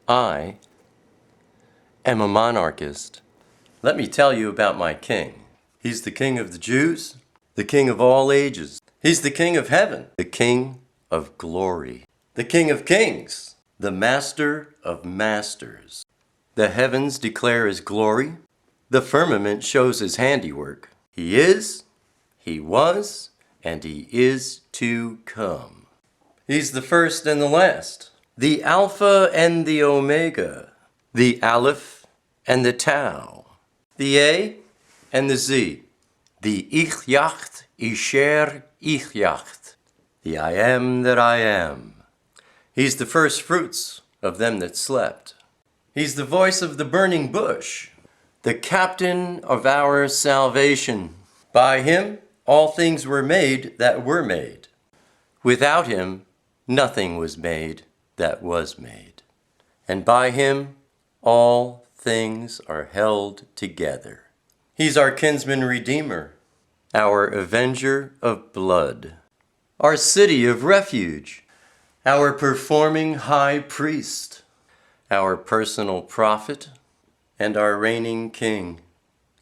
I am a monarchist. Let me tell you about my king. He's the king of the Jews, the king of all ages. He's the king of heaven, the king of glory, the king of kings, the master of masters. The heavens declare his glory. The firmament shows his handiwork. He is, he was, and he is to come. He's the first and the last, the Alpha and the Omega, the Aleph and the Tau, the A and the Z, the Ich Yacht, Isher Ich Yacht, the I am that I am. He's the first fruits of them that slept. He's the voice of the burning bush, the captain of our salvation. By him all things were made that were made. Without him nothing was made that was made. And by him all things are held together. He's our kinsman redeemer, our avenger of blood, our city of refuge, our performing high priest, our personal prophet, and our reigning king.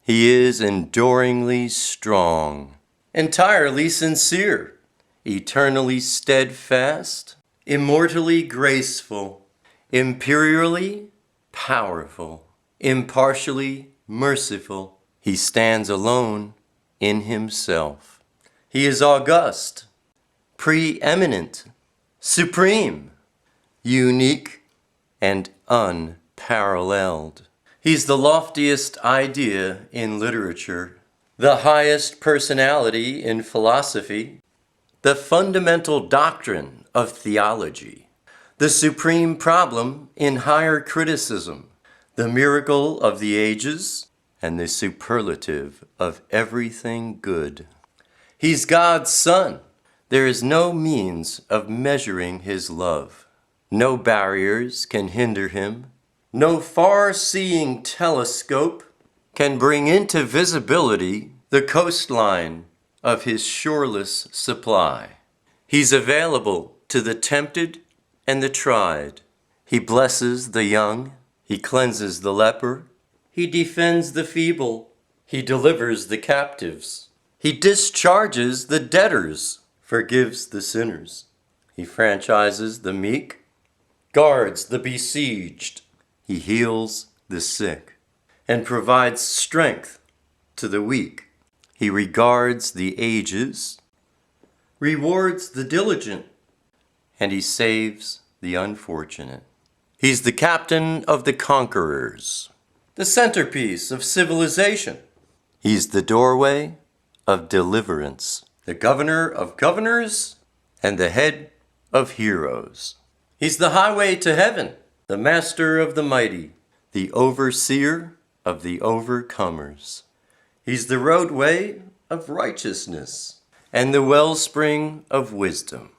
He is enduringly strong, entirely sincere, eternally steadfast, immortally graceful, imperially powerful, impartially merciful. He stands alone in himself. He is august, preeminent, supreme, unique, and unparalleled. He's the loftiest idea in literature, the highest personality in philosophy, the fundamental doctrine of theology, the supreme problem in higher criticism, the miracle of the ages, and the superlative of everything good. He's God's Son. There is no means of measuring his love. No barriers can hinder him. No far-seeing telescope can bring into visibility the coastline of his shoreless supply. He's available to the tempted and the tried. He blesses the young. He cleanses the leper. He defends the feeble. He delivers the captives. He discharges the debtors, forgives the sinners. He franchises the meek, guards the besieged. He heals the sick and provides strength to the weak. He regards the ages, rewards the diligent, and he saves the unfortunate. He's the captain of the conquerors, the centerpiece of civilization. He's the doorway of deliverance, the governor of governors, and the head of heroes. He's the highway to heaven, the master of the mighty, the overseer of the overcomers. He's the roadway of righteousness and the wellspring of wisdom.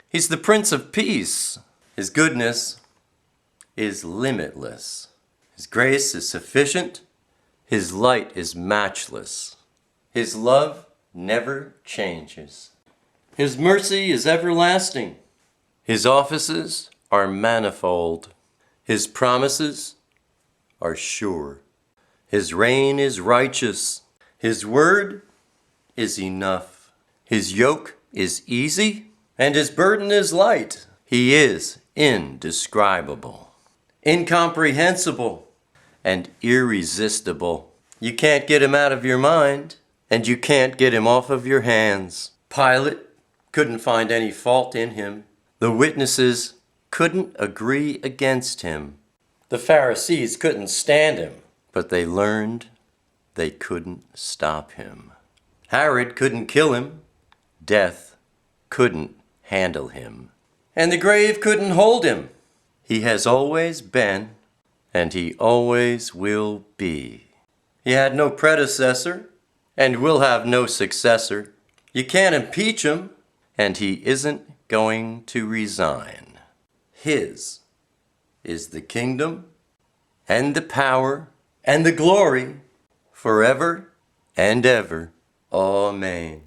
He's the Prince of Peace. His goodness is limitless. His grace is sufficient. His light is matchless. His love never changes. His mercy is everlasting. His offices are manifold. His promises are sure. His reign is righteous. His word is enough. His yoke is easy, and his burden is light. He is indescribable, incomprehensible, and irresistible. You can't get him out of your mind, and you can't get him off of your hands. Pilate couldn't find any fault in him. The witnesses couldn't agree against him. The Pharisees couldn't stand him, but they learned they couldn't stop him. Herod couldn't kill him. Death couldn't handle him. And the grave couldn't hold him. He has always been, and he always will be. He had no predecessor, and will have no successor. You can't impeach him, and he isn't going to resign. His is the kingdom, and the power, and the glory, forever and ever. Amen.